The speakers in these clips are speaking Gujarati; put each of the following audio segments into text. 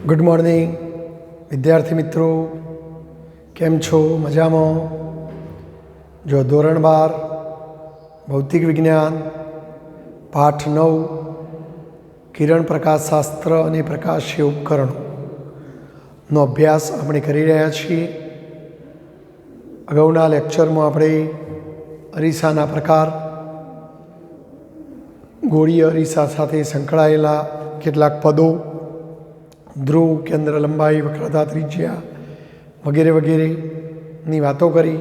गुड मॉर्निंग विद्यार्थी मित्रों, केम छो? मजामां? जो धोरण 12 भौतिक विज्ञान पाठ 9 किरण प्रकाश शास्त्र और प्रकाशीय उपकरणों अभ्यास આપણે કરી રહ્યા છીએ। અગાઉના લેક્ચરમાં આપણે અરીસાના પ્રકાર, ગોળીય અરીસા સાથે સંકળાયેલા કેટલાક પદો, ધ્રુવ, કેન્દ્ર લંબાઈ, વક્રતા ત્રિજ્યા વગેરે વગેરેની વાતો કરી।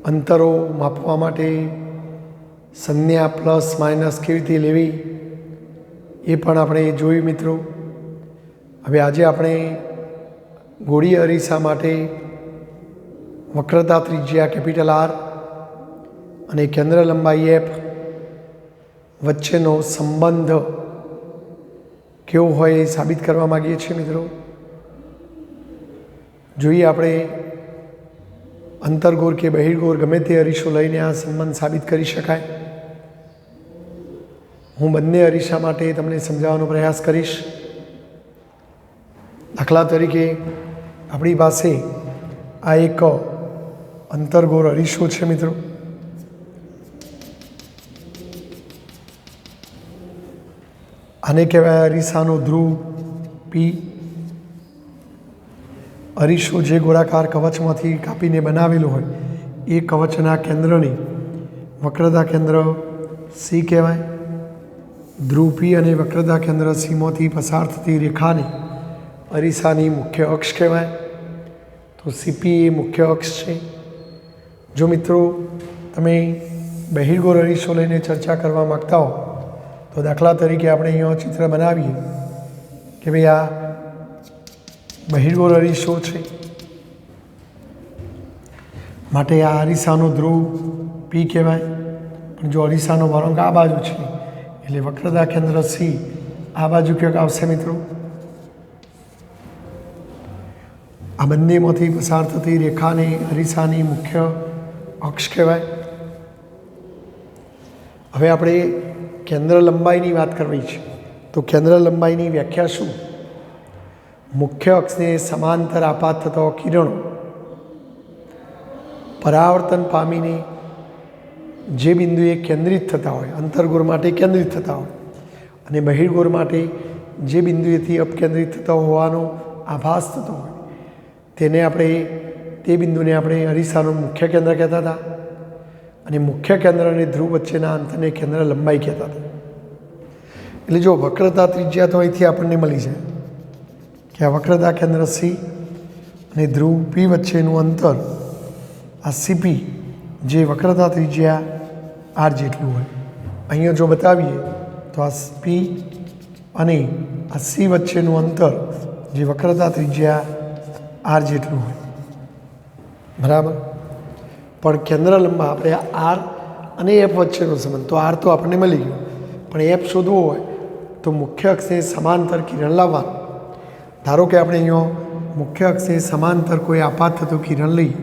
અંતરો માપવા માટે સંજ્ઞા પ્લસ માઇનસ કેવી રીતે લેવી એ પણ આપણે જોયું મિત્રો। હવે આજે આપણે ગોળીય અરીસા માટે વક્રતા ત્રિજ્યા કેપિટલ આર અને કેન્દ્ર લંબાઈ એફ વચ્ચેનો સંબંધ કેવો હોય એ સાબિત કરવા માગીએ છીએ મિત્રો। જોઈએ આપણે અંતર્ગોર કે બહિર્ગોર ગમે તે અરીસો લઈને આ સંબંધ સાબિત કરી શકાય। હું બંને અરીસા માટે તમને સમજાવવાનો પ્રયાસ કરીશ। દાખલા તરીકે આપણી પાસે આ એક અંતર્ગોર અરીસો છે મિત્રો। આને કહેવાય અરીસાનો ધ્રુવ પી। અરીસો જે ગોળાકાર કવચમાંથી કાપીને બનાવેલો હોય એ કવચના કેન્દ્રની વક્રતા કેન્દ્ર સી કહેવાય। ધ્રુવ પી અને વક્રતા કેન્દ્ર સીમાંથી પસાર થતી રેખાની અરીસાની મુખ્ય અક્ષ કહેવાય। તો સીપી એ મુખ્ય અક્ષ છે। જો મિત્રો તમે બહિર્ગોર અરીસો લઈને ચર્ચા કરવા માગતા હો તો દાખલા તરીકે આપણે અહીંયા ચિત્ર બનાવીએ કે ભાઈ આ બહિર્ગોર અરીસો છે, માટે આ અરીસાનો ધ્રુવ પી કહેવાય। પણ જો અરીસાનો વળાંક આ બાજુ છે એટલે વક્રતા કેન્દ્ર સી આ બાજુ ક્યાંક આવશે મિત્રો। આ બંનેમાંથી પસાર થતી રેખાને અરીસાની મુખ્ય અક્ષ કહેવાય। હવે આપણે કેન્દ્ર લંબાઈની વાત કરવી છે તો કેન્દ્ર લંબાઈની વ્યાખ્યા શું? મુખ્ય અક્ષને સમાંતર આપાત થતો કિરણો પરાવર્તન પામીને જે બિંદુએ કેન્દ્રિત થતા હોય, અંતર્ગોર માટે કેન્દ્રિત થતા હોય અને બહિર્ગોર માટે જે બિંદુએથી અપકેન્દ્રિત થતા હોવાનો આભાસ થતો હોય તેને આપણે તે બિંદુને આપણે અરીસાનું મુખ્ય કેન્દ્ર કહેતા હતા અને મુખ્ય કેન્દ્ર અને ધ્રુવ વચ્ચેના અંતરને કેન્દ્ર લંબાઈ કહેતા હતા। એટલે જો વક્રતા ત્રિજ્યા તો અહીંથી આપણને મળી જાય કે આ વક્રતા કેન્દ્ર સી અને ધ્રુવ પી વચ્ચેનું અંતર આ સીપી જે વક્રતા ત્રિજ્યા આર જેટલું હોય। અહીંયા જો બતાવીએ તો આ પી અને આ સી વચ્ચેનું અંતર જે વક્રતા ત્રિજ્યા આર જેટલું હોય, બરાબર। પણ કેન્દ્ર લંબા આપણે આર અને એફ વચ્ચેનો સંબંધ, તો આર તો આપણને મળી ગયો, પણ એફ શોધવો હોય તો મુખ્ય અક્ષને સમાંતર કિરણ લાવવાનું। ધારો કે આપણે અહીંયા મુખ્ય અક્ષને સમાંતર કોઈ આપાત થતું કિરણ લઈએ,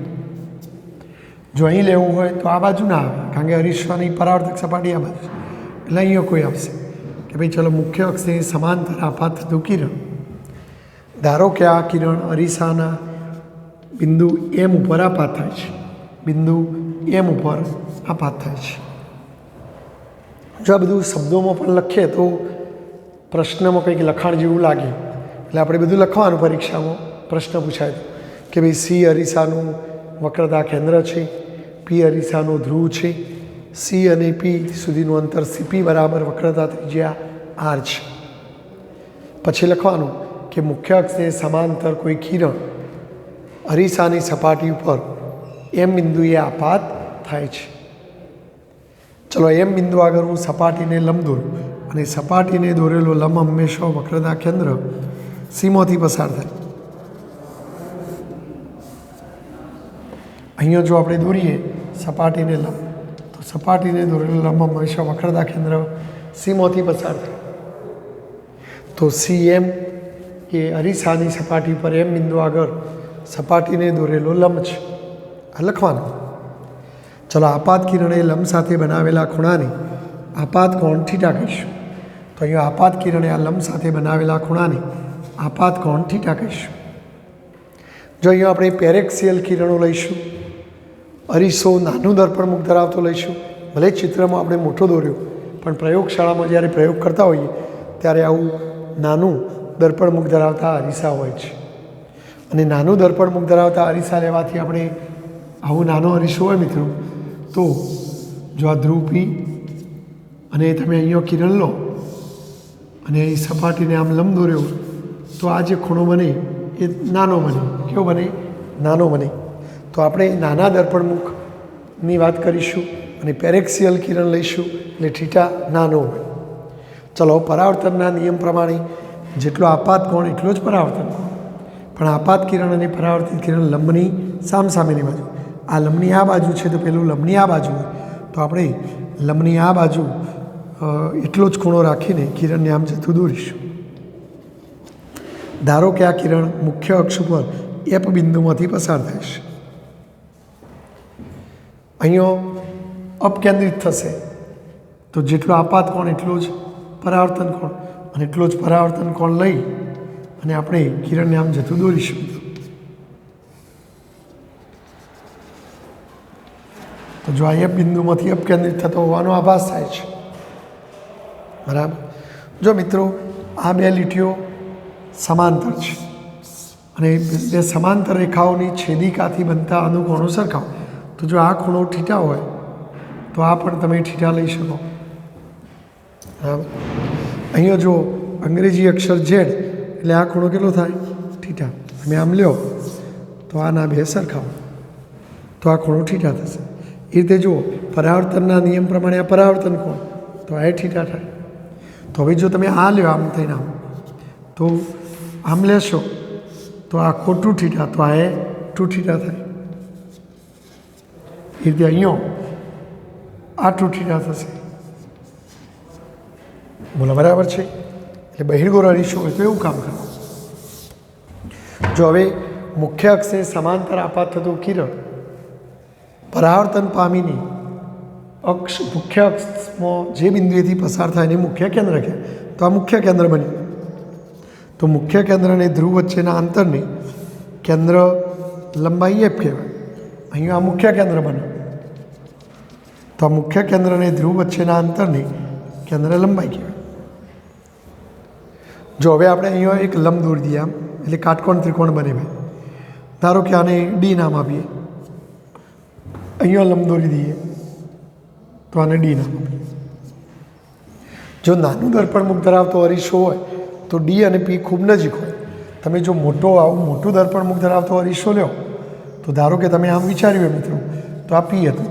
જો અહીં લેવું હોય તો આ બાજુ ના આવે કારણ કે અરીસાની પરાવર્તક સપાટી આ બાજુ છે, એટલે અહીંયા કોઈ આવશે કે ભાઈ ચલો મુખ્ય અક્ષને સમાંતર આપાત થતું કિરણ, ધારો કે આ કિરણ અરીસાના બિંદુ એમ ઉપર આપાત થાય છે, બિંદુ એમ ઉપર આપાત થાય છે। જો આ બધું શબ્દોમાં પણ લખીએ તો પ્રશ્નમાં કંઈક લખાણ જેવું લાગે, એટલે આપણે બધું લખવાનું પરીક્ષામાં પ્રશ્ન પૂછાય કે ભાઈ સી અરીસાનું વક્રતા કેન્દ્ર છે, પી અરીસાનો ધ્રુવ છે, સી અને પી સુધીનું અંતર સીપી બરાબર વક્રતા ત્રિજ્યા આર છે। પછી લખવાનું કે મુખ્ય અક્ષને સમાંતર કોઈ કિરણ અરીસાની સપાટી ઉપર એમ બિંદુએ આપાત થાય છે। ચલો એમ બિંદુ આગળ હું સપાટીને લંબ દોરું અને સપાટીને દોરેલો લંબ હંમેશા વક્રતા કેન્દ્ર સીમાંથી પસાર થાય। અહીંયા જો આપણે દોરીએ સપાટીને લંબ તો સપાટીને દોરેલો લંબ હંમેશા વક્રતા કેન્દ્ર સીમાંથી પસાર થાય। તો સી એમ એ અરીસાની સપાટી પર એમ બિંદુ આગળ સપાટીને દોરેલો લંબ છે, આ લખવાનું। ચલો આપાત કિરણે લંબ સાથે બનાવેલા ખૂણાને આપાત કોણ થીટા કહીશું। તો અહીંયા આપાત કિરણે આ લંબ સાથે બનાવેલા ખૂણાને આપાત કોણ થીટા કહીશું. જો અહીંયા આપણે પેરેક્સિયલ કિરણો લઈશું, અરીસો નાનું દર્પણમુખ ધરાવતો લઈશું. ભલે ચિત્રમાં આપણે મોટો દોર્યો, પણ પ્રયોગશાળામાં જ્યારે પ્રયોગ કરતા હોઈએ ત્યારે આવું નાનું દર્પણમુખ ધરાવતા અરીસા હોય છે. અને નાનું દર્પણમુખ ધરાવતા અરીસા લેવાથી આપણે આવું નાનો અરીસો હોય મિત્રો, તો જો આ ધ્રુવ P અને તમે અહીંયા કિરણ લો અને એ સપાટીને આમ લંબ દોર્યો, તો આ જે ખૂણો બને એ નાનો બને. કેવો બને? નાનો બને. તો આપણે નાના દર્પણમુખની વાત કરીશું અને પેરેક્સિયલ કિરણ લઈશું એટલે થીટા નાનો હોય. ચલો, પરાવર્તનના નિયમ પ્રમાણે જેટલો આપાત કોણ એટલો જ પરાવર્તન કોણ. પણ આપાત કિરણ અને પરાવર્તિત કિરણ લંબની સામસામેની બાજુ. આ લંબની આ બાજુ છે તો પેલું લંબની આ બાજુ હોય, તો આપણે લંબની આ બાજુ એટલો જ ખૂણો રાખીને કિરણને આમ જતું દોરીશું. ધારો કે આ કિરણ મુખ્ય અક્ષ ઉપર એપ બિંદુમાંથી પસાર થાય છે. અહીંયા અપકેન્દ્રિત થશે, તો જેટલો આપાત કોણ એટલો જ પરાવર્તન કોણ, અને એટલો જ પરાવર્તન કોણ લઈ અને આપણે કિરણને આમ જતું દોરીશું. તો જો આ એપ બિંદુમાંથી અપકેન્દ્રિત થતો હોવાનો આભાસ થાય છે. બરાબર. જો મિત્રો આ બે લીટીઓ સમાંતર છે અને બે સમાંતર રેખાઓની છેદિકાથી બનતા અનુકોણો સરખાવો. તો જો આ ખૂણો થીટા હોય તો આ પણ તમે થીટા લઈ શકો. બરાબર. અહીંયા જો અંગ્રેજી અક્ષર ઝેડ એટલે આ ખૂણો કેટલો થાય? થીટા. તમે આમ લ્યો તો આના બે સરખાવો તો આ ખૂણો થીટા થશે. એ રીતે જુઓ, પરાવર્તનના નિયમ પ્રમાણે આ પરાવર્તન કોણ, તો આ થીટા થાય. તો હવે જો તમે આ લ્યો આમ થઈને આમ, તો આમ લેશો તો આ ખોટું થીટા, તો આ ટુ થીટા થાય. એ રીતે અહીંયા આ ટુ થીટા થશે. બોલો, બરાબર છે? એટલે બહિર્ગોળ અરીસો હોય તો એવું કામ કરો. જો હવે મુખ્ય અક્ષને સમાંતર આપાત થતું કિરણ પરાવર્તન પામીને અક્ષ મુખ્ય અક્ષમાં જે બિંદુએથી પસાર થાય એને મુખ્ય કેન્દ્ર કહે, તો આ મુખ્ય કેન્દ્ર બન્યું. તો મુખ્ય કેન્દ્ર અને ધ્રુવ વચ્ચેના અંતરને કેન્દ્ર લંબાઈ એફ કહેવાય. અહીંયા આ મુખ્ય કેન્દ્ર બન્યું. તો આ મુખ્ય કેન્દ્ર અને ધ્રુવ વચ્ચેના અંતરને કેન્દ્ર લંબાઈ કહેવાય. જો હવે આપણે અહીંયા એક લંબ દોરી દઈએ આમ, એટલે કાટકોણ ત્રિકોણ બને ભાઈ. ધારો કે આને ડી નામ આપીએ. અહીંયા લંબ દોરી દઈએ તો આને ડી નામ આપીએ. જો નાનું દર્પણમુખ ધરાવતો અરીસો હોય તો ડી અને પી ખૂબ નજીક હોય. તમે જો આવું મોટું દર્પણમુખ ધરાવતો અરીસો લો તો ધારો કે તમે આમ વિચાર્યું હોય મિત્રો, તો આ પી હતું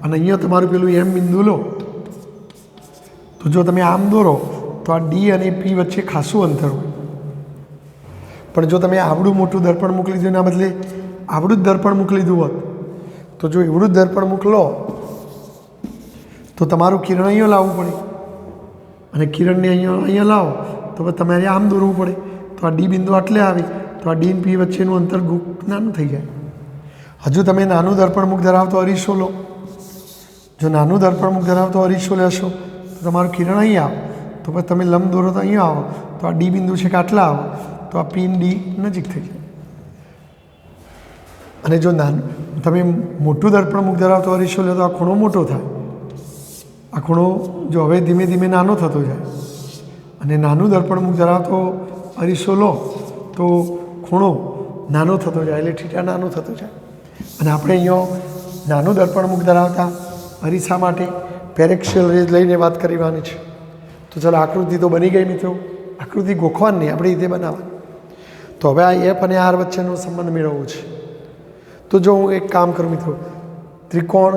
અને અહીંયા તમારું પેલું એમ બિંદુ લો, તો જો તમે આમ દોરો તો આ ડી અને પી વચ્ચે ખાસું અંતર હોય. પણ જો તમે આવડું મોટું દર્પણમુખ લીધું એના બદલે આવડું જ દર્પણમુખ લીધું હોત, તો જો એવડું જ દર્પણમુખ લો તો તમારું કિરણ અહીંયા લાવવું પડે અને કિરણને અહીંયા લાવો તો તમારે આમ દોરવું પડે. તો આ ડી બિંદુ આટલે આવી તો આ ડી અને પી વચ્ચેનું અંતર નાનું થઈ જાય. હજુ તમે નાનું દર્પણમુખ ધરાવતો અરીસો લો. જો નાનું દર્પણમુખ ધરાવતો અરીસો લેશો તો તમારું કિરણ અહીંયા આવે, તો પછી તમે લંબ દોરો તો અહીંયા આવો તો આ ડી બિંદુ છે કે આટલા આવો તો આ પી ડી નજીક થઈ જાય. અને જો તમે મોટું દર્પણમુખ ધરાવતો અરીસો લો તો આ ખૂણો મોટો થાય. આ ખૂણો જો હવે ધીમે ધીમે નાનો થતો જાય અને નાનું દર્પણમુખ ધરાવતો અરીસો લો તો ખૂણો નાનો થતો જાય, એટલે થીટા નાનો થતો જાય. અને આપણે અહીંયા નાનું દર્પણમુખ ધરાવતા અરીસા માટે પેરેક્સિયલ રેજ લઈને વાત કરવાની છે. તો ચાલો, આકૃતિ તો બની ગઈ મિત્રો. આકૃતિ ગોખવાની આપણે રીતે બનાવવાની. તો હવે આ એફ અને આર વચ્ચેનો સંબંધ મેળવવો છે. તો જો હું એક કામ કરું મિત્રો, ત્રિકોણ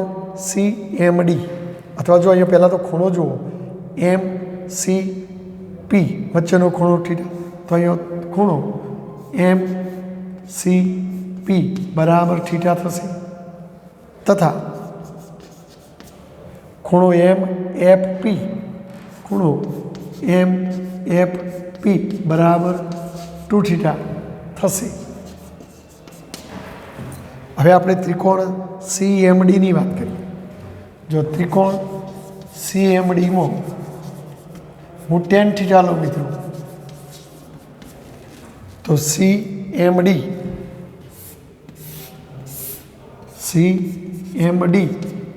સી એમ ડી, અથવા જો અહીંયા પહેલાં તો ખૂણો જુઓ એમ સી પી વચ્ચેનો ખૂણો થીટા, તો અહીંયા ખૂણો એમ સી પી બરાબર થીટા થશે. તથા ખૂણો એમ એફ પી, ખૂણો એમ એફ પી બરાબર ટુ થીટા થશે. હવે આપણે ત્રિકોણ સી એમ ડીની વાત કરીએ. જો ત્રિકોણ સી એમ ડીમાં હું ટેન થીટા લઉં મિત્રો, તો CMD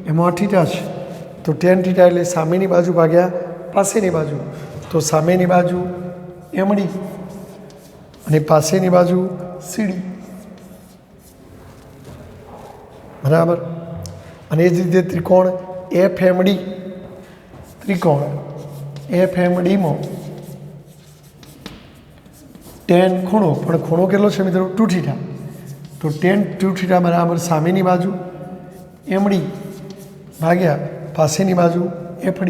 એમાં થીટા છે તો tan થીટા એટલે સામેની બાજુ ભાગ્યા પાસેની બાજુ, તો સામેની બાજુ MD અને પાસેની બાજુ CD, બરાબર. અને એ જ રીતે ત્રિકોણ FMD, ત્રિકોણ FMDમાં tan ખૂણો, પણ ખૂણો કેટલો છે મિત્રો? 2 થીટા, તો tan 2 થીટા બરાબર સામેની બાજુ MD ભાગ્યા પાસેની બાજુ FD.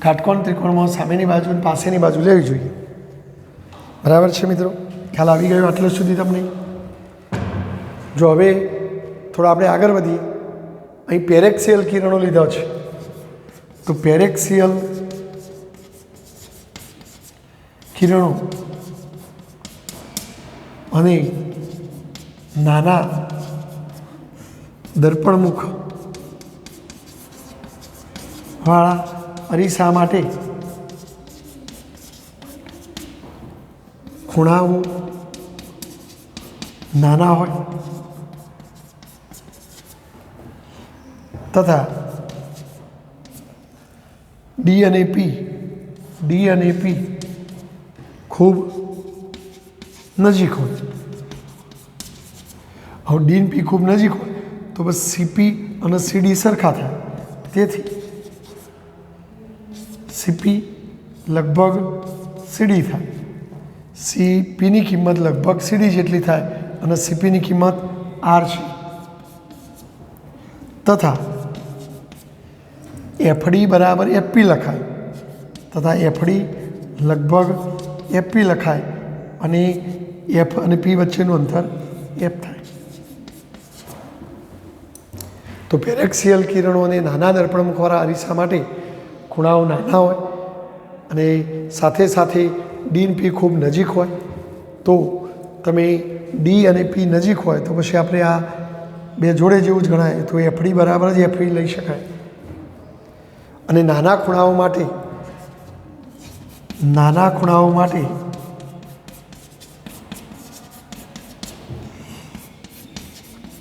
કાટકોણ ત્રિકોણમાં સામેની બાજુ અને પાસેની બાજુ લેવી જોઈએ, બરાબર છે મિત્રો? ખ્યાલ આવી ગયો આટલે સુધી તમને? જો હવે થોડા આપણે આગળ વધીએ, અહીં પેરેક્સિયલ કિરણો લીધા છે, તો પેરેક્સિયલ કિરણો અને નાના દર્પણમુખ વાળા અરીસા માટે ખૂણાઓ નાના હોય તથા ડી અને પી ખૂબ નજીક હોય. હવે ડી અને પી ખૂબ નજીક હોય તો બસ CP અને CD સરખા થાય, તેથી CP લગભગ CD થાય, CPની કિંમત લગભગ CD જેટલી થાય અને CPની કિંમત R છે, તથા FD બરાબર FP લખાય, તથા FD લગભગ FP લખાય અને F અને P વચ્ચેનું અંતર F થાય. તો પેરેક્સિયલ કિરણો અને નાના દર્પણમુખવાળા અરીસા માટે ખૂણાઓ નાના હોય અને સાથે સાથે ડી અને પી ખૂબ નજીક હોય, તો તમે ડી અને પી નજીક હોય તો પછી આપણે આ બે જોડે જેવું જ ગણાય, તો FD બરાબર જ FE લઈ શકાય. અને નાના ખૂણાઓ માટે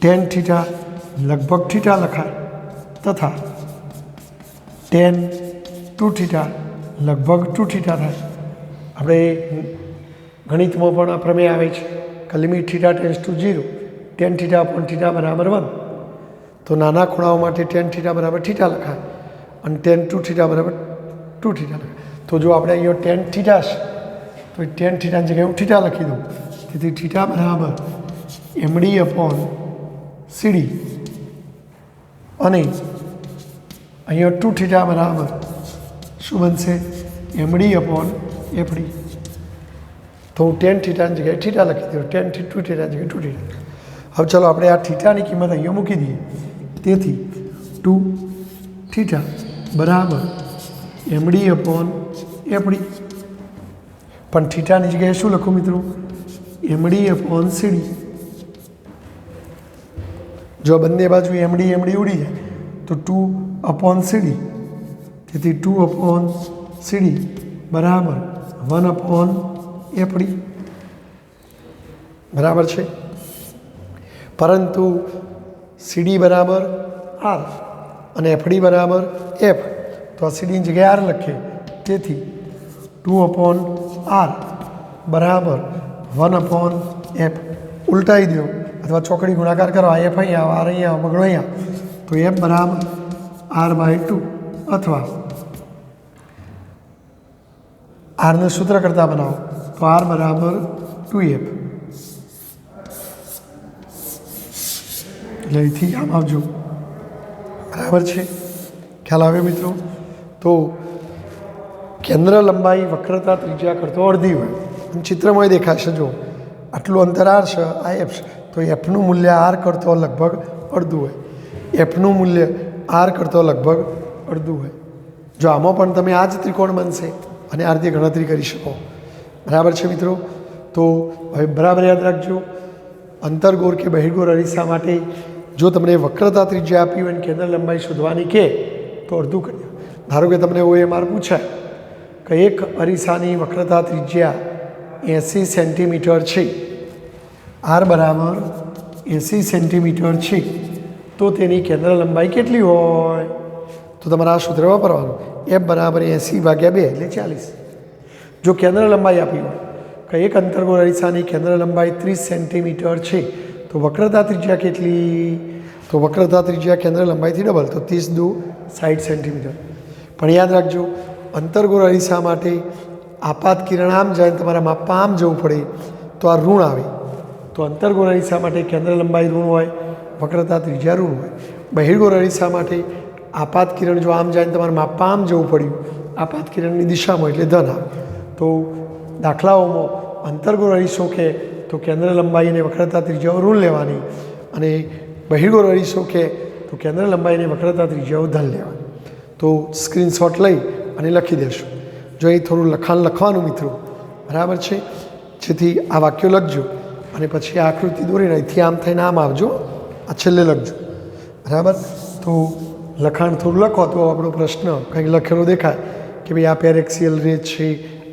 tan થીટા લગભગ થીટા લખાય, તથા tan 2 થીટા લગભગ 2 થીટા થાય. આપણે ગણિતમાં પણ આ પ્રમેય આવે છે કે limit theta tends to 0 tan theta upon theta બરાબર 1. તો નાના ખૂણાઓ માટે tan થીટા બરાબર થીટા લખાય અને tan 2 થીટા બરાબર 2 થીટા લખાય. તો જો આપણે અહીંયા tan થીટા છે તો tan થીટાની જગ્યાએ હું થીટા લખી દઉં, તેથી થીટા બરાબર MD અપોન CD અને અહીંયા 2 થીટા બરાબર શું બનશે? MD upon FD. તો હું tan થીટાની જગ્યાએ થીટા લખી દઉં, tan 2 થીટાની જગ્યાએ 2 થીટા. હવે ચાલો આપણે આ થીટાની કિંમત અહીંયા મૂકી દઈએ, તેથી 2 થીટા બરાબર MD અપોન FD. પણ થીટાની જગ્યાએ શું લખું મિત્રો? MD upon CD. જો બંને બાજુ MD ઉડી જાય તો 2 અપોન CD, તેથી 2 અપોન CD બરાબર 1 અપોન FD, બરાબર છે. પરંતુ CD બરાબર R અને FD બરાબર F, તો આ CDની જગ્યાએ R લખીએ, તેથી 2 અપોન R બરાબર 1 અપોન F. ઉલટાવી દો અથવા ચોકડી ગુણાકાર કરો, આ F અહીંયા R અહીંયા બગડો અહીંયા, તો F બરાબર R/2 અથવા R ને સૂત્ર કરતા બનાવો તો R બરાબર 2F. એટલે અહીંથી આમ આવજો, બરાબર છે? ખ્યાલ આવે મિત્રો? તો કેન્દ્ર લંબાઈ વક્રતા ત્રિજ્યા કરતો અડધી હોય, ચિત્રમાં દેખાશે. જો આટલું અંતર R છે, આ F છે, તો Fનું મૂલ્ય R કરતો લગભગ અડધું હોય, Fનું મૂલ્ય R કરતો લગભગ અડધું હોય. જો આમાં પણ તમે આ જ ત્રિકોણ બનશે અને આ રીતે ગણતરી કરી શકો, બરાબર છે મિત્રો? તો હવે બરાબર યાદ રાખજો, અંતરગોળ કે બહિર્ગોળ અરીસા માટે જો તમને વક્રતા ત્રિજ્યા આપી હોય અને કેન્દ્ર લંબાઈ શોધવાની કે તો અડધું કરી. ધારો કે તમને OMR પૂછાય કે એક અરીસાની વક્રતા ત્રિજ્યા 80 સેન્ટીમીટર છે, આર બરાબર 80 સેન્ટીમીટર છે, તો તેની કેન્દ્ર લંબાઈ કેટલી હોય? તો તમારે આ સૂત્ર વાપરવાનું, એફ બરાબર 80/2 એટલે 40. જો કેન્દ્ર લંબાઈ આપી હોય કે એક અંતર્ગોળ અરીસાની કેન્દ્ર લંબાઈ 30 સેન્ટીમીટર છે, તો વક્રતા ત્રિજ્યા કેટલી? તો વક્રતા ત્રિજ્યા કેન્દ્ર લંબાઈથી ડબલ, તો 30 દુ 60 સેન્ટીમીટર. પણ યાદ રાખજો, અંતર્ગોળ અરીસા માટે આપાત કિરણ આમ જાય, તમારા માપવા આમ જવું પડે તો આ ઋણ આવે. તો અંતર્ગોળ અરીસા માટે કેન્દ્ર લંબાઈ ઋણ હોય, વક્રતા ત્રિજ્યા ઋણ હોય. બહિર્ગોળ અરીસા માટે આપાત કિરણ જો આમ જાય, તમારે માપવા આમ જવું પડ્યું, આપાત કિરણની દિશામાં, એટલે ધન આવે. તો દાખલાઓમાં અંતર્ગોળ અરીસો કે તો કેન્દ્ર લંબાઈ અને વક્રતા ત્રિજ્યાઓ ઋણ લેવાની, અને બહિર્ગોળ અરીસો કે તો કેન્દ્ર લંબાઈ અને વક્રતા ત્રિજ્યાઓ ધન લેવાની. તો સ્ક્રીનશોટ લઈ અને લખી દેશો. જો અહીં થોડું લખાણ લખવાનું મિત્રો, બરાબર છે, જેથી આ વાક્યો લખજો અને પછી આ આકૃતિ દોરીને અહીંથી આમ થઈને આમ આવજો, આ છેલ્લે લખજો, બરાબર. તો લખાણ થોડું લખો તો આપણો પ્રશ્ન કંઈક લખેલો દેખાય કે ભાઈ આ પેરેક્સિયલ રેજ છે,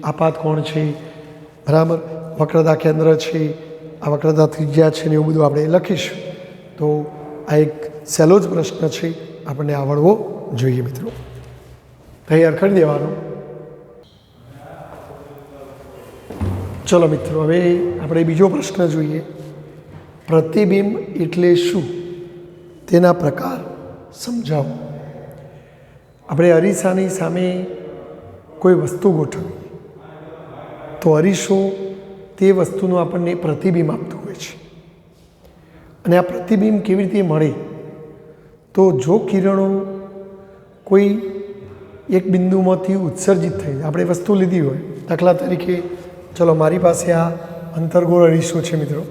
આપાત કોણ છે, બરાબર, વક્રતા કેન્દ્ર છે, આ વક્રતા ત્રિજ્યા છે, ને એવું બધું આપણે લખીશું. તો આ એક સહેલો જ પ્રશ્ન છે, આપણને આવડવો જોઈએ મિત્રો. તૈયાર કરી દેવાનું. ચલો મિત્રો, હવે આપણે બીજો પ્રશ્ન જોઈએ. પ્રતિબિંબ એટલે શું? તેના પ્રકાર સમજાવો. આપણે અરીસાની સામે કોઈ વસ્તુ ગોઠવીએ તો અરીસો તે વસ્તુનું આપણને પ્રતિબિંબ આપતું હોય છે. અને આ પ્રતિબિંબ કેવી રીતે મળે? તો જો કિરણો કોઈ એક બિંદુમાંથી ઉત્સર્જિત થઈ, આપણે વસ્તુ લીધી હોય, દાખલા તરીકે ચલો મારી પાસે આ અંતર્ગોળ અરીસો છે મિત્રો,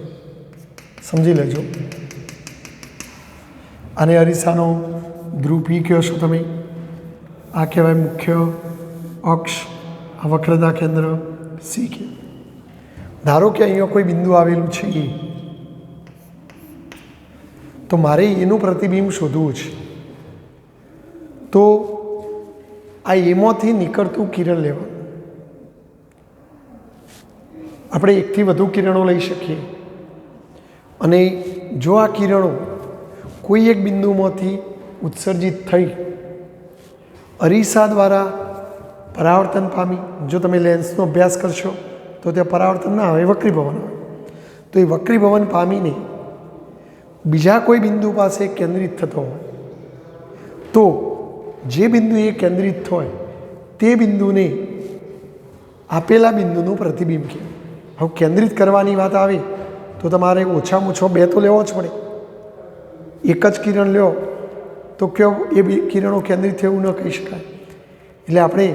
સમજી લેજો. આને અરીસાનો ધ્રુવ P કહો છો તમે, આ કહેવાય મુખ્ય અક્ષ, આ વક્રતા કેન્દ્ર C કે. ધારો કે અહીંયા કોઈ બિંદુ આવેલું છે એ, તો મારે એનું પ્રતિબિંબ શોધવું છે. તો આ એમાંથી નીકળતું કિરણ લેવાનું. આપણે એકથી વધુ કિરણો લઈ શકીએ, અને જો આ કિરણો કોઈ એક બિંદુમાંથી ઉત્સર્જિત થઈ અરીસા દ્વારા પરાવર્તન પામી, જો તમે લેન્સનો અભ્યાસ કરશો તો ત્યાં પરાવર્તન ના આવે, વક્રીભવન આવે. તો એ વક્રીભવન પામીને બીજા કોઈ બિંદુ પાસે કેન્દ્રિત થતો હોય, તો જે બિંદુ એ કેન્દ્રિત હોય તે બિંદુને આપેલા બિંદુનું પ્રતિબિંબ કહેવાય. હવે કેન્દ્રિત કરવાની વાત આવે તો તમારે ઓછામાં ઓછો 2 તો લેવો જ પડે. એક જ કિરણ લ્યો તો કયો એ કિરણો કેન્દ્રિત થયું ન કહી શકાય. એટલે આપણે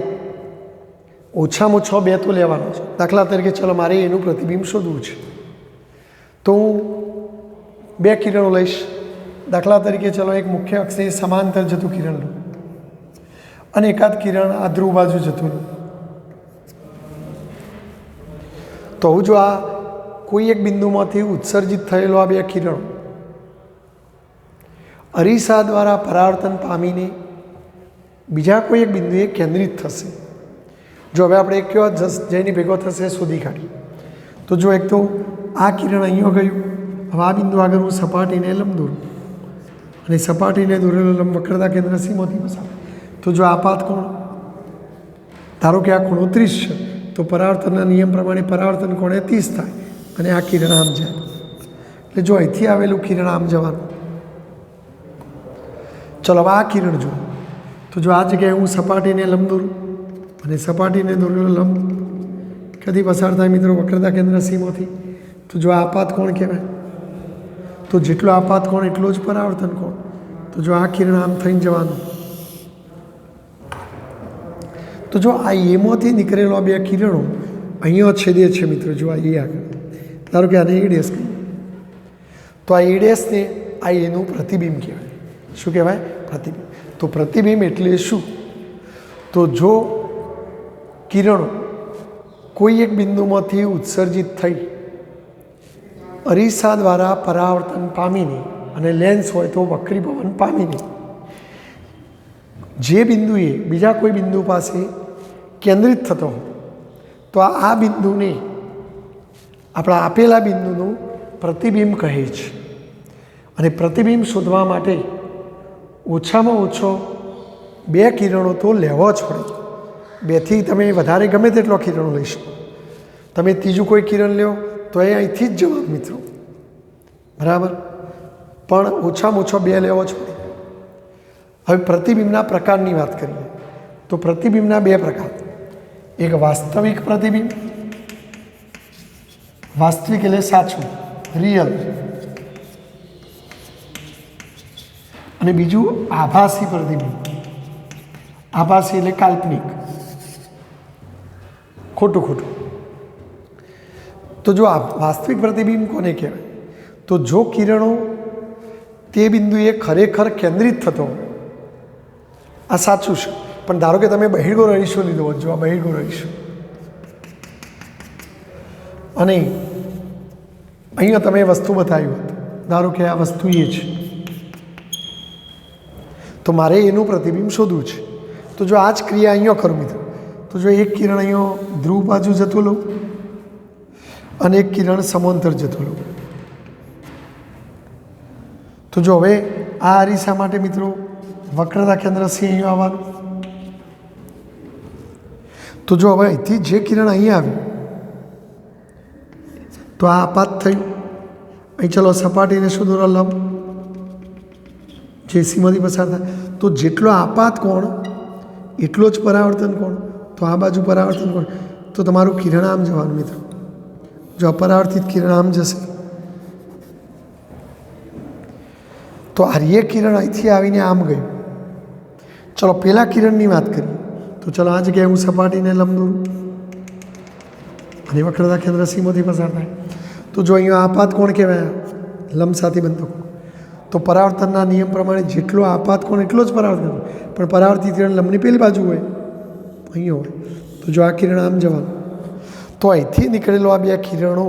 ઓછામાં ઓછો 2 તો લેવાનો છે. દાખલા તરીકે ચલો મારે એનું પ્રતિબિંબ શોધવું છે, તો હું 2 કિરણો લઈશ. દાખલા તરીકે ચલો એક મુખ્ય અક્ષે સમાંતર જતું કિરણ લો, અને એકાદ કિરણ આ ધ્રુવ બાજુ જતું લો. તો હું જો આ કોઈ એક બિંદુમાંથી ઉત્સર્જિત થયેલો આ 2 કિરણો અરીસા દ્વારા પરાવર્તન પામીને બીજા કોઈ એક બિંદુએ કેન્દ્રિત થશે. જો હવે આપણે કયો જેની ભેગો થશે શોધી કાઢીએ. તો જો એક તો આ કિરણ અહીંયા ગયું, હવે આ બિંદુ આગળ હું સપાટીને લંબ દોરું, અને સપાટીને દોરેલો લંબ વક્રતા કેન્દ્ર સીમાંથી પસાર. તો જો આપાત કોણ, ધારો કે આ ખૂણો 30 છે, તો પરાવર્તનના નિયમ પ્રમાણે પરાવર્તન કોણે 30 થાય, અને આ કિરણ આમ જાય. એટલે જો અહીંથી આવેલું કિરણ આમ જવાનું. ચલો હવે આ કિરણ જુઓ, તો જો આ જગ્યાએ હું સપાટીને લંબ દોરું, અને સપાટીને દોરેલો લંબ ક્યાંથી પસાર થાય મિત્રો? વક્રતા કેન્દ્ર સીમાંથી. તો જો આપાત કોણ કહેવાય, તો જેટલો આપાત કોણ એટલો જ પરાવર્તન કોણ. તો જો આ કિરણ આમ થઈને જવાનું, તો જો આ એમાંથી નીકળેલો 2 કિરણો અહીંયા છેદે છે મિત્રો. જો આ એ આગળ, ધારો કે આને એ ડેશ કહીએ, તો આ એ ડેશને આ એનું પ્રતિબિંબ કહેવાય. શું કહેવાય? પ્રતિબિંબ. તો પ્રતિબિંબ એટલે શું? તો જો કિરણો કોઈ એક બિંદુમાંથી ઉત્સર્જિત થઈ અરીસા દ્વારા પરાવર્તન પામીને, અને લેન્સ હોય તો વક્રીભવન પામીને જે બિંદુએ બીજા કોઈ બિંદુ પાસે કેન્દ્રિત થતો હોય, તો આ બિંદુને આપણા આપેલા બિંદુનું પ્રતિબિંબ કહે છે અને પ્રતિબિંબ શોધવા માટે ઓછામાં ઓછો 2 કિરણો તો લેવો જ પડે. 2થી તમે વધારે ગમે તેટલો કિરણો લઈ શકો. તમે ત્રીજું કોઈ કિરણ લ્યો તો એ અહીંથી જ જવાબ મિત્રો, બરાબર, પણ ઓછામાં ઓછો 2 લેવો જ પડે. હવે પ્રતિબિંબના પ્રકારની વાત કરીએ તો પ્રતિબિંબના 2 પ્રકાર. એક વાસ્તવિક પ્રતિબિંબ, વાસ્તવિક એટલે સાચું, રિયલ, અને બીજું આભાસી પ્રતિબિંબ. આભાસી એટલે કાલ્પનિક, ખોટું ખોટું. તો જો આ વાસ્તવિક પ્રતિબિંબ કોને કહેવાય? તો જો કિરણો તે બિંદુએ ખરેખર કેન્દ્રિત થતો હોય, આ સાચું છે, પણ ધારો કે તમે બહિર્ગોળ અરીસો લીધો હોત, જો આ બહિર્ગોળ અરીસો, અને અહીંયા તમે વસ્તુ બતાવ્યું હોત, ધારો કે આ વસ્તુ એ છે, તો મારે એનું પ્રતિબિંબ શોધવું છે. તો જો આ જ ક્રિયા અહીંયા કરું મિત્રો, તો જો એક કિરણ અહીંયા ધ્રુવ બાજુ જતું લઉં અને એક કિરણ સમાંતર જતું લઉં, તો જો હવે આ અરીસા માટે મિત્રો વક્રતા કેન્દ્ર સી અહીંયા આવવાનું. તો જો હવે અહીંથી જે કિરણ અહીંયા આવ્યું તો આ આપાત થયું. અહીં ચલો સપાટીને શું દોરો? લંબ, જે સીમાંથી પસાર થાય. તો જેટલો આપાત કોણ એટલો જ પરાવર્તન કોણ. તો આ બાજુ પરાવર્તન કોણ, તો તમારું કિરણ આમ જવાનું મિત્રો. જો અપરાવર્તિત કિરણ આમ જશે તો આર્ય કિરણ અહીંથી આવીને આમ ગયું. ચલો પહેલાં કિરણની વાત કરીએ તો ચલો આ જગ્યાએ હું સપાટીને લંબ દોરું અને વક્રતા કેન્દ્ર સીમાંથી પસાર થાય. તો જો અહીંયા આપાત કોણ કહેવાય? લંબ સાથે બનતો કોણ. તો પરાવર્તનના નિયમ પ્રમાણે જેટલો આપાત કોણ એટલો જ પરાવર્તન, પણ પરાવર્તિત કિરણ લંબની પેલી બાજુ હોય, અહીંયા હોય. તો જો આ કિરણ આમ જવાનું, તો અહીંથી નીકળેલો આ 2 કિરણો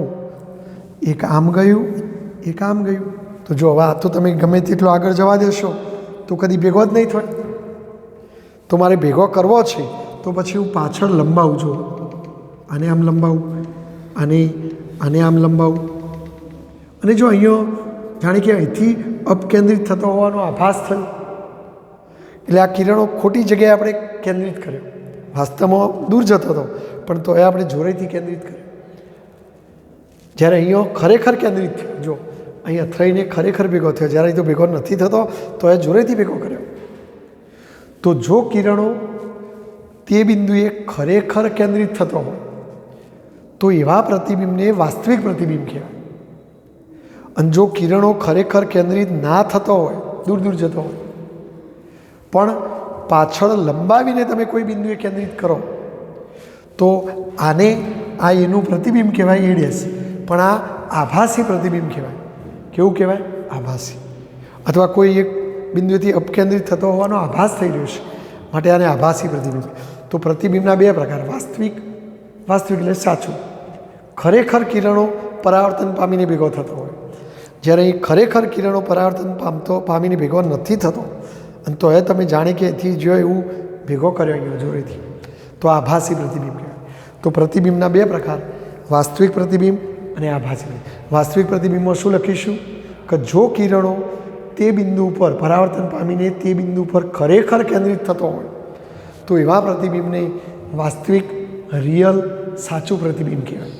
એક આમ ગયું, એક આમ ગયું. તો જો હવે આ તો તમે ગમે તેટલો આગળ જવા દેશો તો કદી ભેગો જ નહીં થાય. તો મારે ભેગો કરવો છે તો પછી હું પાછળ લંબાવું છું, આને આમ લંબાવું, આને આમ લંબાવું. અને જો અહીંયા જાણે કે અહીંથી અપકેન્દ્રિત થતો હોવાનો આભાસ થયો, એટલે આ કિરણો ખોટી જગ્યાએ આપણે કેન્દ્રિત કર્યો. વાસ્તવમાં દૂર જતો હતો પણ તો એ આપણે જોરેથી કેન્દ્રિત કર્યો. જ્યારે અહીંયા ખરેખર કેન્દ્રિત થયો, જો અહીંયા થઈને ખરેખર ભેગો થયો, જ્યારે અહીં તો ભેગો નથી થતો તો એ જોરેથી ભેગો કર્યો. તો જો કિરણો તે બિંદુએ ખરેખર કેન્દ્રિત થતો હોય તો એવા પ્રતિબિંબને વાસ્તવિક પ્રતિબિંબ કહેવાય. અને જો કિરણો ખરેખર કેન્દ્રિત ના થતો હોય, દૂર દૂર જતો હોય, પણ પાછળ લંબાવીને તમે કોઈ બિંદુએ કેન્દ્રિત કરો તો આને આ એનું પ્રતિબિંબ કહેવાય, એ ડેશ. પણ આ આભાસી પ્રતિબિંબ કહેવાય. કેવું કહેવાય? આભાસી. અથવા કોઈ એક બિંદુથી અપકેન્દ્રિત થતો હોવાનો આભાસ થઈ રહ્યો છે, માટે આને આભાસી પ્રતિબિંબ. તો પ્રતિબિંબના 2 પ્રકાર, વાસ્તવિક, વાસ્તવિક એટલે સાચું, ખરેખર કિરણો પરાવર્તન પામીને ભેગો થતો હોય, જ્યારે એ ખરેખર કિરણો પરાવર્તન પામીને ભેગો નથી થતો અને તો એ તમે જાણે કે એથી જો એવું ભેગો કર્યો અહીંયા જોરેથી, તો આભાસી પ્રતિબિંબ કહેવાય. તો પ્રતિબિંબના 2 પ્રકાર, વાસ્તવિક પ્રતિબિંબ અને આભાસી. વાસ્તવિક પ્રતિબિંબમાં શું લખીશું કે જો કિરણો તે બિંદુ ઉપર પરાવર્તન પામીને તે બિંદુ ઉપર ખરેખર કેન્દ્રિત થતો હોય તો એવા પ્રતિબિંબને વાસ્તવિક, રિયલ, સાચું પ્રતિબિંબ કહેવાય.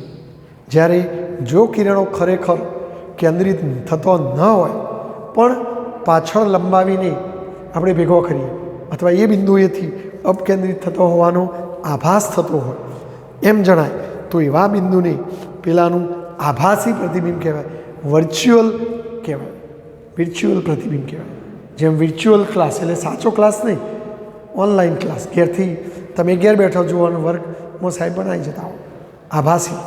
જ્યારે જો કિરણો ખરેખર કેન્દ્રિત થતો ન હોય પણ પાછળ લંબાવીને આપણે ભેગો કરીએ અથવા એ બિંદુએથી અપકેન્દ્રિત થતો હોવાનો આભાસ થતો હોય એમ જણાય તો એવા બિંદુને પેલાનું આભાસી પ્રતિબિંબ કહેવાય, વર્ચ્યુઅલ કહેવાય, વિર્ચ્યુઅલ પ્રતિબિંબ કહેવાય. જેમ વિર્ચ્યુઅલ ક્લાસ એટલે સાચો ક્લાસ નહીં, ઓનલાઈન ક્લાસ, ઘેરથી તમે ઘેર બેઠો જોવાનું, વર્ગમાં સાહેબ બનાવી જતા હો, આભાસી.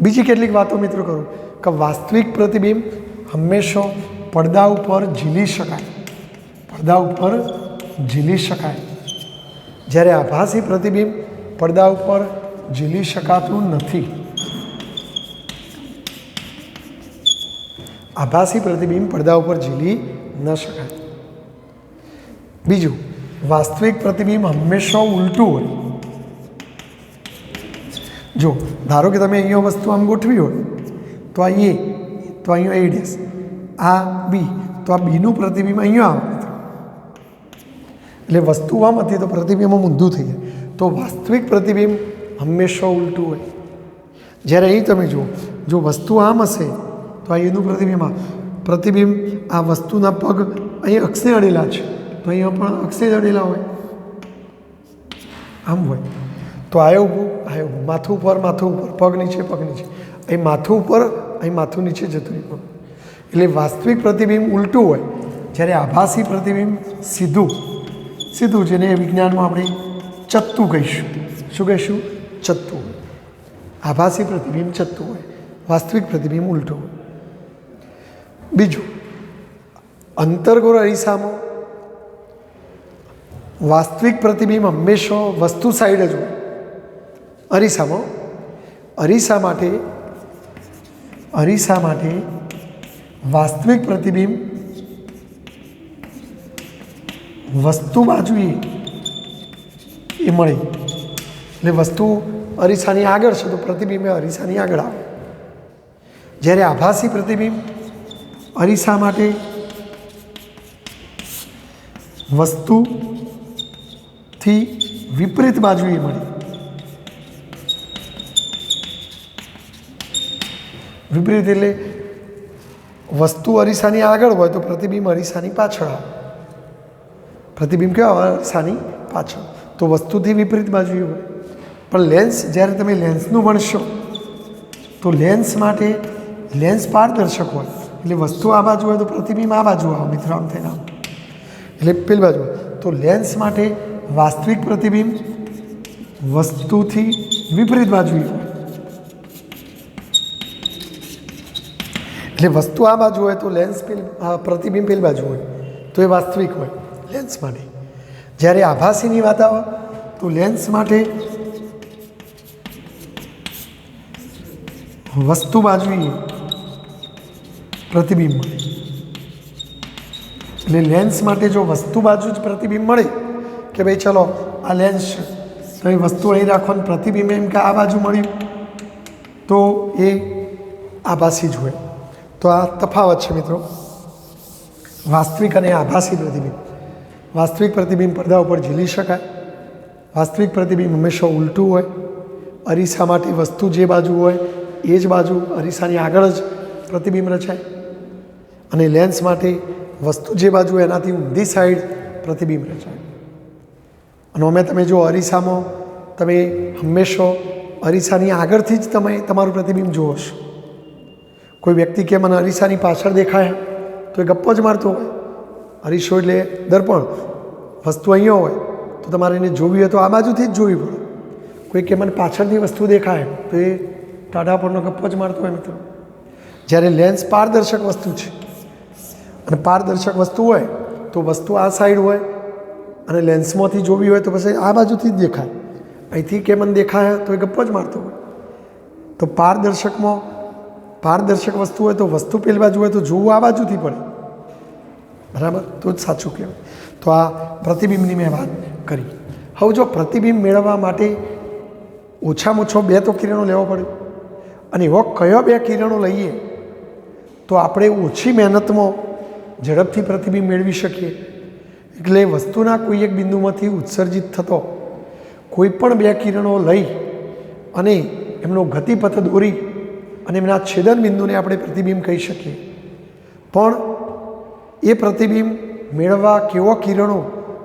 બીજી કેટલીક વાતો મિત્રો કરું કે વાસ્તવિક પ્રતિબિંબ હંમેશા પડદા ઉપર ઝીલી શકાય, પડદા ઉપર ઝીલી શકાય, જ્યારે આભાસી પ્રતિબિંબ પડદા ઉપર ઝીલી શકાતું નથી. આભાસી પ્રતિબિંબ પડદા ઉપર ઝીલી ન શકાય. બીજું, વાસ્તવિક પ્રતિબિંબ હંમેશા ઉલટું હોય, જો ધારો કે તમે અહીંયા વસ્તુ આમ ગોઠવી હોય તો આ એ, તો અહીંયા એ ડેશ, આ બી, તો આ બીનું પ્રતિબિંબ અહીંયા આવે, એટલે વસ્તુ આમ હતી તો પ્રતિબિંબ ઊંધું થઈ જાય. તો વાસ્તવિક પ્રતિબિંબ હંમેશા ઉલટું હોય. જ્યારે અહીં તમે જુઓ, જો વસ્તુ આમ હશે તો આ એનું પ્રતિબિંબ આ વસ્તુના પગ અહીં અક્ષને અડેલા છે તો અહીંયા પણ અક્ષે જ અડેલા હોય, આમ હોય. તો આ ઊભું, માથું ઉપર, પગ નીચે, અહીં માથું ઉપર, અહીં માથું નીચે જતું રહ્યું. એટલે વાસ્તવિક પ્રતિબિંબ ઉલટું હોય, જ્યારે આભાસી પ્રતિબિંબ સીધું, જેને વિજ્ઞાનમાં આપણે ચત્તું કહીશું. શું કહીશું? ચત્તું. આભાસી પ્રતિબિંબ ચત્તું હોય, વાસ્તવિક પ્રતિબિંબ ઉલટું હોય. બીજું, અંતર્ગોળ અરીસામાં વાસ્તવિક પ્રતિબિંબ હંમેશા વસ્તુ સાઈડ જ હોય. અરીસા માટે વાસ્તવિક પ્રતિબિંબ વસ્તુ બાજુએ એ મળે. એટલે વસ્તુ અરીસાની આગળ છે તો પ્રતિબિંબ અરીસાની આગળ આવે. જ્યારે આભાસી પ્રતિબિંબ અરીસા માટે વસ્તુથી વિપરીત બાજુએ મળે. વિપરીત એટલે વસ્તુ અરીસાની આગળ હોય તો પ્રતિબિંબ અરીસાની પાછળ આવે. પ્રતિબિંબ કેવા? અરીસાની પાછળ. તો વસ્તુથી વિપરીત બાજુએ હોય. પણ લેન્સ, જ્યારે તમે લેન્સનું ભણશો તો લેન્સ માટે લેન્સ પારદર્શક હોય, એટલે વસ્તુ આ બાજુ હોય તો પ્રતિબિંબ આ બાજુ આવે. મિત્રો આમ થઈને આમ, એટલે પેલી બાજુ. તો લેન્સ માટે વાસ્તવિક પ્રતિબિંબ વસ્તુથી વિપરીત બાજુએ હોય. એટલે વસ્તુ આ બાજુ હોય તો લેન્સ પ્રતિબિંબ પેલી બાજુ હોય તો એ વાસ્તવિક હોય લેન્સ માટે. જ્યારે આભાસીની વાત આવે તો લેન્સ માટે વસ્તુ બાજુએ પ્રતિબિંબ મળે. એટલે લેન્સ માટે જો વસ્તુ બાજુ જ પ્રતિબિંબ મળે કે ભાઈ ચલો આ લેન્સ છે તો એ વસ્તુ અહીં રાખવાનું, પ્રતિબિંબ એમ કે આ બાજુ મળ્યું તો એ આભાસી જ હોય. તો આ તફાવત છે મિત્રો, વાસ્તવિક અને આભાસી પ્રતિબિંબ. વાસ્તવિક પ્રતિબિંબ પડદા ઉપર ઝીલી શકાય. વાસ્તવિક પ્રતિબિંબ હંમેશા ઉલટું હોય. અરીસા માટે વસ્તુ જે બાજુ હોય એ જ બાજુ અરીસાની આગળ જ પ્રતિબિંબ રચાય. અને લેન્સ માટે વસ્તુ જે બાજુ એનાથી ઊંધી સાઈડ પ્રતિબિંબ રચાય. અને અમે તમે જો અરીસામાં તમે હંમેશા અરીસાની આગળથી જ તમે તમારું પ્રતિબિંબ જુઓ છો. કોઈ વ્યક્તિ કે મને અરીસાની પાછળ દેખાય તો એ ગપ્પો જ મારતો હોય. અરીસો એટલે દર્પણ, વસ્તુ અહીંયા હોય તો તમારે એને જોવી હોય તો આ બાજુથી જ જોવી પડે. કોઈ કે મને પાછળથી વસ્તુ દેખાય તો એ ટાઢા પરનો ગપ્પો જ મારતો હોય મિત્રો. જ્યારે લેન્સ પારદર્શક વસ્તુ છે અને પારદર્શક વસ્તુ હોય તો વસ્તુ આ સાઈડ હોય અને લેન્સમાંથી જોવી હોય તો પછી આ બાજુથી જ દેખાય. અહીંથી કે મને દેખાય તો એ ગપ્પો જ મારતો હોય. તો પારદર્શક વસ્તુ હોય તો વસ્તુ પેલી બાજુ હોય તો જોવું આ બાજુથી પડે, બરાબર? તો જ સાચું કહેવાય. તો આ પ્રતિબિંબની મેં વાત કરી. હવે જો પ્રતિબિંબ મેળવવા માટે ઓછામાં ઓછો 2 તો કિરણો લેવો પડે, અને એવો કયો 2 કિરણો લઈએ તો આપણે ઓછી મહેનતમાં ઝડપથી પ્રતિબિંબ મેળવી શકીએ. એટલે વસ્તુના કોઈ એક બિંદુમાંથી ઉત્સર્જિત થતો કોઈ પણ 2 કિરણો લઈ અને એમનો ગતિપથ દોરી અને એમના છેદન બિંદુને આપણે પ્રતિબિંબ કહી શકીએ. પણ એ પ્રતિબિંબ મેળવવા કેવો કિરણો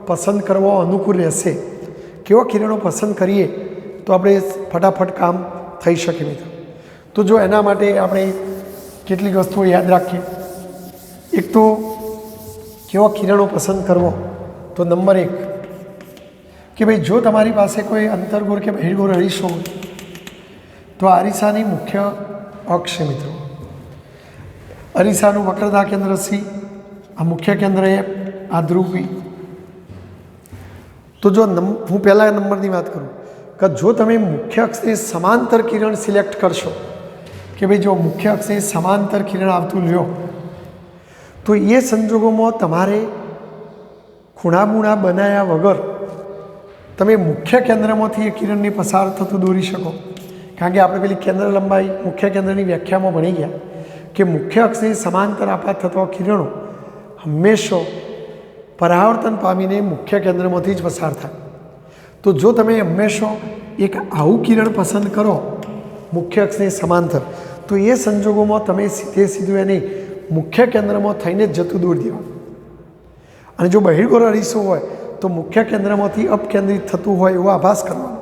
પસંદ કરવો અનુકૂળ રહેશે, કેવો કિરણો પસંદ કરીએ તો આપણે ફટાફટ કામ થઈ શકે મિત્રો. તો જો એના માટે આપણે કેટલીક વસ્તુઓ યાદ રાખીએ. એક તો કેવો કિરણો પસંદ કરવો, તો નંબર 1 કે ભાઈ જો તમારી પાસે કોઈ અંતર્ગોળ કે બહિર્ગોળ અરીસો હોય તો આ અરીસાની મુખ્ય અક્ષ છે મિત્રો. અરીસાનું વક્રતા કેન્દ્ર સી, આ મુખ્ય કેન્દ્ર એ, આ ધ્રુવી. તો જો હું પહેલાં નંબરની વાત કરું કે જો તમે મુખ્ય અક્ષને સમાંતર કિરણ સિલેક્ટ કરશો કે ભાઈ જો મુખ્ય અક્ષને સમાંતર કિરણ આવતું લ્યો તો એ સંજોગોમાં તમારે ખૂણા બનાવ્યા વગર તમે મુખ્ય કેન્દ્રમાંથી એ કિરણને પસાર થતું દોરી શકો. કારણ કે આપણે પેલી કેન્દ્ર લંબાઈ મુખ્ય કેન્દ્રની વ્યાખ્યામાં ભણી ગયા કે મુખ્ય અક્ષની સમાંતર આપાત થતા કિરણો હંમેશા પરાવર્તન પામીને મુખ્ય કેન્દ્રમાંથી જ પસાર થાય. તો જો તમે હંમેશા એક આવું કિરણ પસંદ કરો મુખ્ય અક્ષની સમાંતર, તો એ સંજોગોમાં તમે સીધે સીધું એને મુખ્ય કેન્દ્રમાં થઈને જ જતું દૂર દેવાનું. અને જો બહિર્ગોળ અરીસો હોય તો મુખ્ય કેન્દ્રમાંથી અપકેન્દ્રિત થતું હોય એવો આભાસ કરવાનો.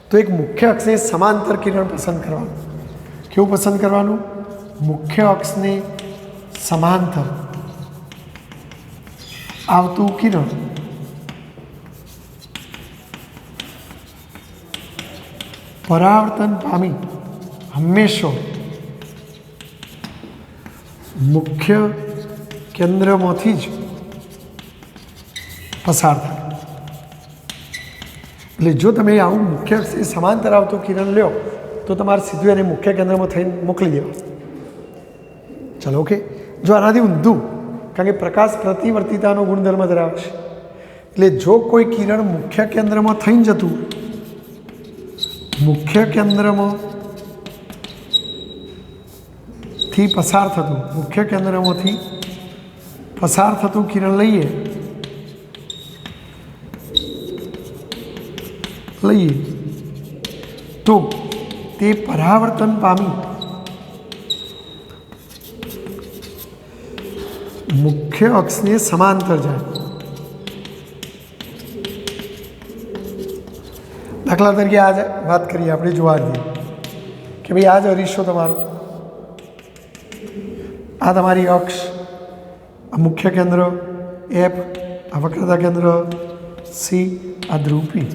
તો એક મુખ્ય અક્ષને સમાંતર કિરણ પસંદ કરવાનું. કેવું પસંદ કરવાનું? મુખ્ય અક્ષને સમાંતર આવતું કિરણ પરાવર્તન પામી હંમેશા મુખ્ય કેન્દ્રમાંથી જ પસાર થાય. એટલે જો તમે આવું મુખ્ય અક્ષની સમાંતર આવતું કિરણ લ્યો તો તમારે સીધું એને મુખ્ય કેન્દ્રમાં થઈને મોકલી દેવા. ચાલો ઓકે. જો આનાથી ઊંધું, કારણ કે પ્રકાશ પ્રતિવર્તિતાનો ગુણધર્મ ધરાવે છે, એટલે જો કોઈ કિરણ મુખ્ય કેન્દ્રમાં થઈને જતું મુખ્ય કેન્દ્રમાંથી પસાર થતું મુખ્ય કેન્દ્રમાંથી પસાર થતું કિરણ લઈએ તો તે પરાવર્તન પામી મુખ્ય અક્ષને સમાંતર જાય. દાખલા તરીકે આજ વાત કરીએ આપણે, જોવા દઈએ કે ભાઈ આ જ અરીસો તમારો, આ તમારી અક્ષ, આ મુખ્ય કેન્દ્ર એફ, આ વક્રતા કેન્દ્ર સી, આ ધ્રુવ પી.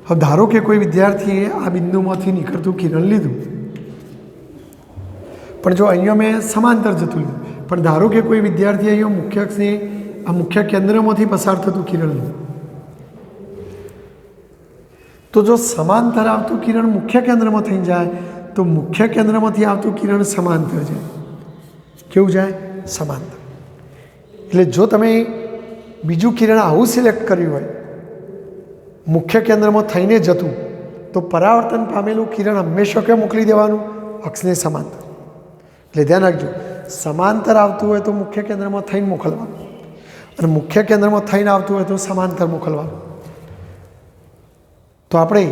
હવે ધારો કે કોઈ વિદ્યાર્થીએ આ બિંદુમાંથી નીકળતું કિરણ લીધું, પણ જો અહીંયા મેં સમાંતર જતું લીધું, પણ ધારો કે કોઈ વિદ્યાર્થીએ અહીંયા મુખ્ય અક્ષને આ મુખ્ય કેન્દ્રમાંથી પસાર થતું કિરણ લીધું, તો જો સમાંતર આવતું કિરણ મુખ્ય કેન્દ્રમાં થઈ જાય તો મુખ્ય કેન્દ્રમાંથી આવતું કિરણ સમાંતર જાય. કેવું જાય? સમાંતર. એટલે જો તમે બીજું કિરણ આવું સિલેક્ટ કર્યું હોય મુખ્ય કેન્દ્રમાં થઈને જતું, તો પરાવર્તન પામેલું કિરણ હંમેશા ક્યાં મોકલી દેવાનું? અક્ષને સમાંતર. એટલે ધ્યાન રાખજો, સમાંતર આવતું હોય તો મુખ્ય કેન્દ્રમાં થઈને મોકલવાનું, અને મુખ્ય કેન્દ્રમાં થઈને આવતું હોય તો સમાંતર મોકલવાનું. તો આપણે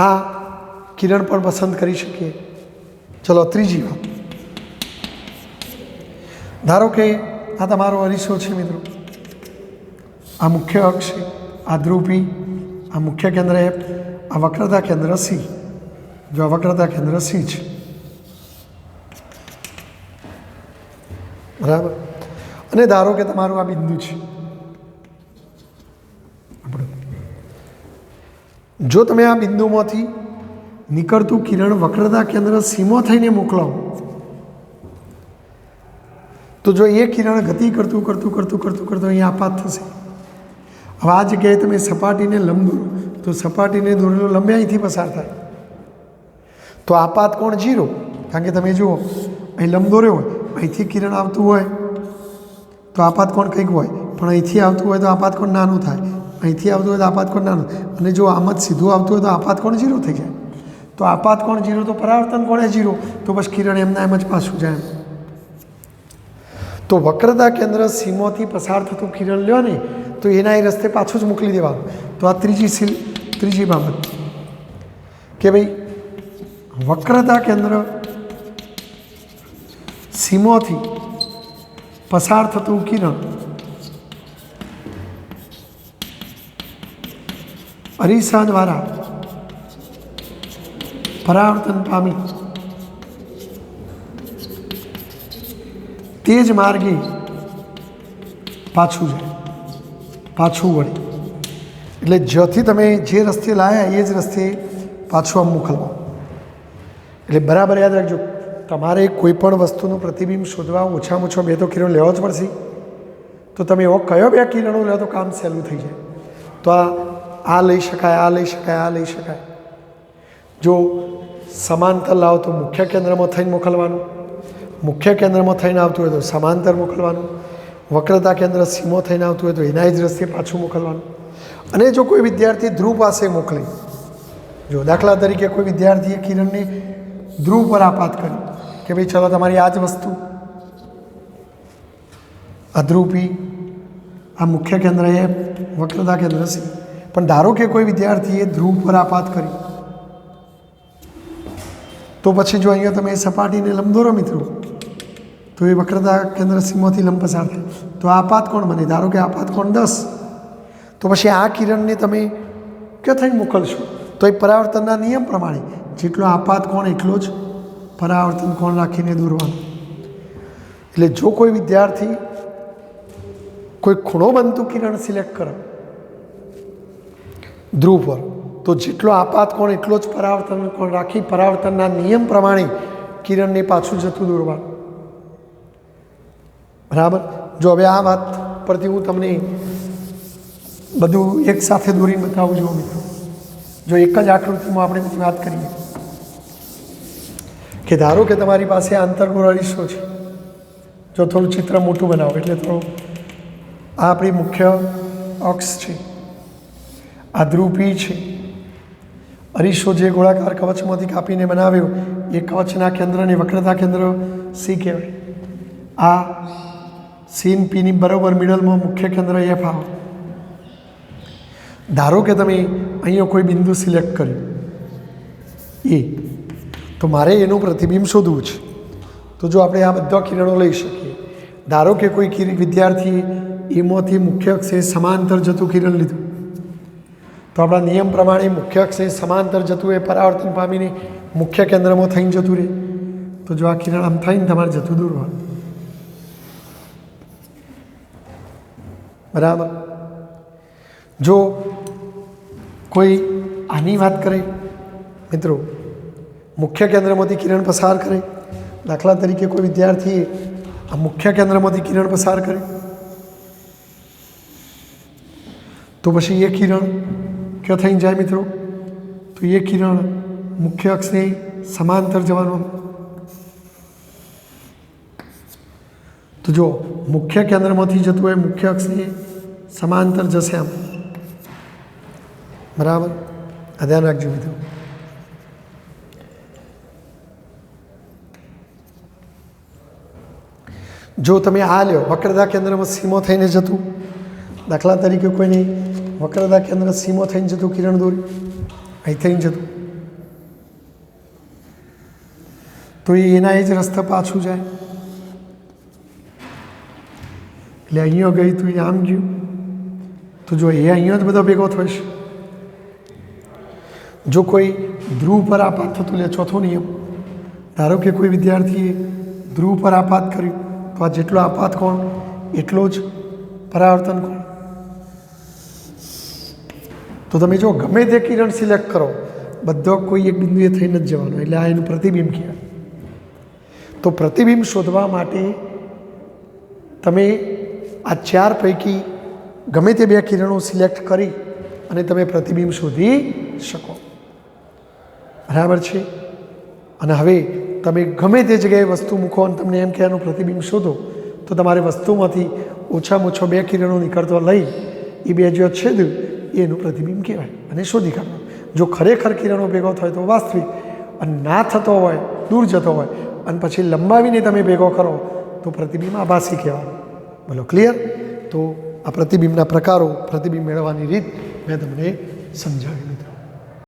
આ કિરણ પણ પસંદ કરી શકીએ. ચલો ત્રીજી વાત, ધારો કે આ તમારો અરીસો છે મિત્રો, આ મુખ્ય અક્ષ છે, આ ધ્રુવ પી, આ મુખ્ય કેન્દ્ર એફ, આ વક્રતા કેન્દ્ર સી. જો આ વક્રતા કેન્દ્ર સી છે, બરાબર. અને ધારો કે તમારું આ બિંદુ છે. જો તમે આ બિંદુમાંથી નીકળતું કિરણ વક્રતા કેન્દ્ર સીમાં થઈને મોકલાવો, તો જો એ કિરણ ગતિ કરતું અહીંયા આપાત થશે. હવે આ જગ્યાએ તમે સપાટીને લંબ દોરો તો સપાટીને દોરેલો લંબ અહીંથી પસાર થાય, તો આપાત કોણ? 0. કારણ કે તમે જુઓ અહીં લંબ દોર્યો હોય, અહીંથી કિરણ આવતું હોય તો આપાત કોણ કંઈક હોય, પણ અહીંથી આવતું હોય તો આપાત કોણ નાનું થાય, અહીંથી આવતું હોય તો આપાત કોણ નાનું, અને જો આમ જ સીધું આવતું હોય તો આપાત કોણ 0 થઈ જાય. તો આપાત કોણ 0 તો પરાવર્તન કોણ 0, તો બસ કિરણ એમના એમ જ પાછું જાય. તો વક્રતા કેન્દ્ર સીમાથી પસાર થતું કિરણ લ્યો ને તો એના એ રસ્તે પાછું જ મોકલી દેવાનું. તો આ ત્રીજી બાબત કે ભાઈ વક્રતા કેન્દ્ર સીમાથી પસાર થતું કિરણ અરીસા દ્વારા પરાવર્તન પામી તે જ માર્ગે પાછું જાય, પાછું વળે. એટલે જ્યાંથી તમે જે રસ્તે લાવ્યા એ જ રસ્તે પાછું આમ મોકલવા. એટલે બરાબર યાદ રાખજો, તમારે કોઈ પણ વસ્તુનું પ્રતિબિંબ શોધવા ઓછામાં ઓછા 2 તો કિરણ લેવા જ પડશે. તો તમે એવો કયો 2 કિરણો લો તો કામ સહેલું થઈ જાય. તો આ લઈ શકાય, આ લઈ શકાય, આ લઈ શકાય. જો સમાંતર લાવો તો મુખ્ય કેન્દ્રમાં થઈને મોકલવાનું, મુખ્ય કેન્દ્રમાં થઈને આવતું હોય તો સમાંતર મોકલવાનું, વક્રતા કેન્દ્ર સીમો થઈને આવતું હોય તો એના જ રસ્તે પાછું મોકલવાનું. અને જો કોઈ વિદ્યાર્થી ધ્રુવ પાસે મોકલે, જો દાખલા તરીકે કોઈ વિદ્યાર્થીએ કિરણને ધ્રુવ પર આપાત કરી કે ભાઈ ચલો તમારી આ જ વસ્તુ આ ધ્રુવ પી, આ મુખ્ય કેન્દ્ર એ, વક્રતા કેન્દ્ર સી, પણ ધારો કે કોઈ વિદ્યાર્થીએ ધ્રુવ પર આપાત કરી તો પછી જો અહીંયા તમે સપાટીને લંબ દોરો મિત્રો તો એ વક્રતા કેન્દ્ર સીમાંથી લંબ પસાર થાય તો આપાત કોણ બને? ધારો કે આપાત કોણ 10, તો પછી આ કિરણને તમે ક્યાં થઈને મોકલશો? તો એ પરાવર્તનના નિયમ પ્રમાણે જેટલો આપાત કોણ એટલો જ પરાવર્તન કોણ રાખીને દોરવાનું. એટલે જો કોઈ વિદ્યાર્થી કોઈ ખૂણો બનતું કિરણ સિલેક્ટ કરે ધ્રુવ પર તો જેટલો આપાત કોણ એટલો જ પરાવર્તન કોણ રાખી પરાવર્તનના નિયમ પ્રમાણે કિરણને પાછું જતું દોરવાનું. બરાબર? જો હવે આ વાત પરથી હું તમને બધું એક સાથે દોરીને બતાવું છું મિત્રો. જો એક જ આકૃતિમાં આપણે વાત કરીએ કે ધારો કે તમારી પાસે આંતરગોળ અરીસો છે. જો થોડું ચિત્ર મોટું બનાવો એટલે થોડું આ આપણી મુખ્ય અક્ષ છે, આ ધ્રુવ પી છે. અરીસો જે ગોળાકાર કવચમાંથી કાપીને બનાવ્યો એ કવચના કેન્દ્રને વક્રતા કેન્દ્ર સી કહેવાય. આ સીન પીની બરાબર મિડલમાં મુખ્ય કેન્દ્ર એફ આવે. ધારો કે તમે અહીંયા કોઈ બિંદુ સિલેક્ટ કર્યું એ, તો મારે એનું પ્રતિબિંબ શોધવું છે. તો જો આપણે આ બધા કિરણો લઈ શકીએ, ધારો કે કોઈ વિદ્યાર્થીએ એમાંથી મુખ્ય અક્ષે સમાંતર જતું કિરણ લીધું તો આપણા નિયમ પ્રમાણે મુખ્ય અક્ષે સમાંતર જતું એ પરાવર્તન પામીને મુખ્ય કેન્દ્રમાં થઈને જતું રહે. તો જો આ કિરણ આમ થઈને તમારે જતું દોરવાનું. બરાબર? જો કોઈ આની વાત કરે મિત્રો, મુખ્ય કેન્દ્રમાંથી કિરણ પસાર કરે, દાખલા તરીકે કોઈ વિદ્યાર્થીએ આ મુખ્ય કેન્દ્રમાંથી કિરણ પસાર કરે તો પછી એ કિરણ ક્યાં થઈને જાય મિત્રો? તો એ કિરણ મુખ્ય અક્ષને સમાંતર જવાનું. તો જો મુખ્ય કેન્દ્રમાંથી જતું હોય મુખ્ય અક્ષને સમાંતર જશે આમ. બરાબર? આ ધ્યાન રાખજો મિત્રો. જો તમે આ લ્યો વક્રતા કેન્દ્રમાં સીમો થઈને જતું, દાખલા તરીકે કોઈને વક્રતા કેન્દ્ર સીમો થઈને જતું કિરણ દોર્યું, અહીં થઈને જતું, તો એના એ જ રસ્તા પાછું જાય. એટલે અહીંયા ગઈ તો એ આમ ગયું, તો જો એ અહીંયા જ બધો ભેગો થશે. જો કોઈ ધ્રુવ પર આપાત થતું, લે ચોથો નિયમ, ધારો કે કોઈ વિદ્યાર્થીએ ધ્રુવ પર આપાત કર્યું તો આ જેટલો આપાત કોણ એટલો જ પરાવર્તન કોણ. તો તમે જો ગમે તે કિરણ સિલેક્ટ કરો બધો કોઈ એક બિંદુએ થઈને જ જવાનો, એટલે આ એનું પ્રતિબિંબ કહેવાય. તો પ્રતિબિંબ શોધવા માટે તમે આ ચાર પૈકી ગમે તે બે કિરણો સિલેક્ટ કરી અને તમે પ્રતિબિંબ શોધી શકો. બરાબર છે? અને હવે તમે ગમે તે જગ્યાએ વસ્તુ મૂકો અને તમને એમ કે આનું પ્રતિબિંબ શોધો તો તમારે વસ્તુમાંથી ઓછામાં ઓછો બે કિરણો નીકળતો લઈ એ બે જો છેદ્યું એનું પ્રતિબિંબ કહેવાય અને શોધી કાઢવાનું. જો ખરેખર કિરણો ભેગો થાય તો વાસ્તવિક, અને ના થતો હોય દૂર જતો હોય અને પછી લંબાવીને તમે ભેગો કરો તો પ્રતિબિંબ આભાસી કહેવાનું. બોલો ક્લિયર? તો આ પ્રતિબિંબના પ્રકારો, પ્રતિબિંબ મેળવવાની રીત મેં તમને સમજાવી.